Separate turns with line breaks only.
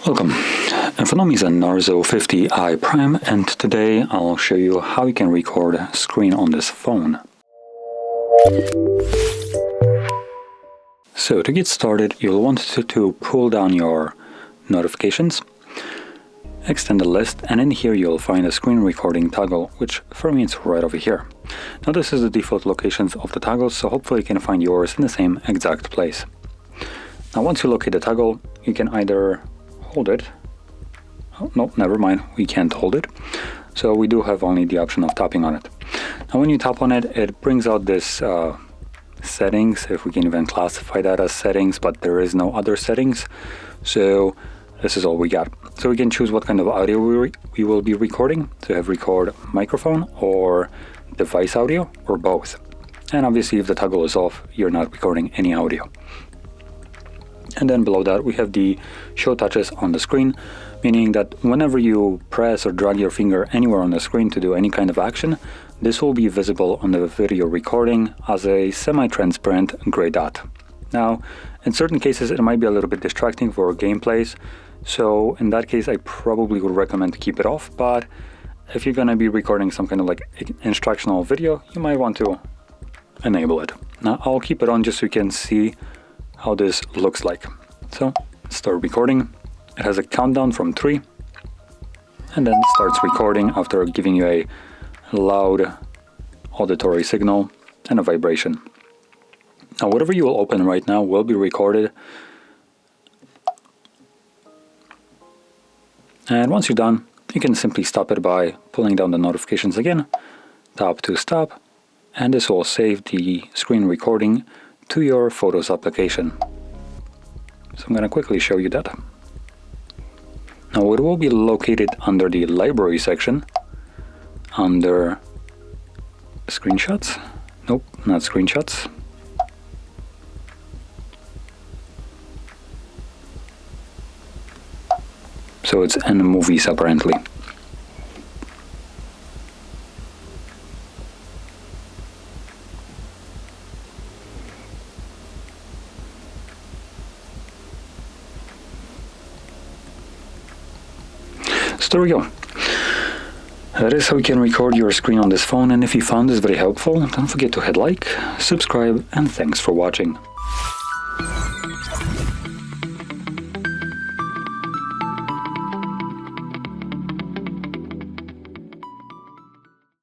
Welcome. In front of me is a Narzo 50i Prime, and today I'll show you how you can record a screen on this phone. So to get started, you'll want to pull down your notifications, extend the list, and in here you'll find a screen recording toggle, which for me it's right over here. Now this is the default locations of the toggles, so hopefully you can find yours in the same exact place. Now once you locate the toggle, you can either hold it. Oh, no, never mind, we can't hold it. So we do have only the option of tapping on it. Now when you tap on it, it brings out this settings, if we can even classify that as settings, but there is no other settings. So this is all we got. So we can choose what kind of audio we will be recording. So have record microphone or device audio or both. And obviously if the toggle is off, you're not recording any audio. And then below that we have the show touches on the screen, meaning that whenever you press or drag your finger anywhere on the screen to do any kind of action, this will be visible on the video recording as a semi-transparent gray dot. Now, in certain cases it might be a little bit distracting for gameplays, so in that case I probably would recommend to keep it off, but if you're gonna be recording some kind of like instructional video, you might want to enable it. Now I'll keep it on just so you can see how this looks like. So start recording. It has a countdown from 3 and then starts recording after giving you a loud auditory signal and a vibration. Now whatever you will open right now will be recorded, and once you're done you can simply stop it by pulling down the notifications again, tap to stop, and this will save the screen recording to your Photos application. So I'm going to quickly show you that. Now it will be located under the library section, under screenshots. Nope, not screenshots. So it's in movies apparently. So there we go. That is how you can record your screen on this phone, and if you found this very helpful, don't forget to hit like, subscribe, and thanks for watching.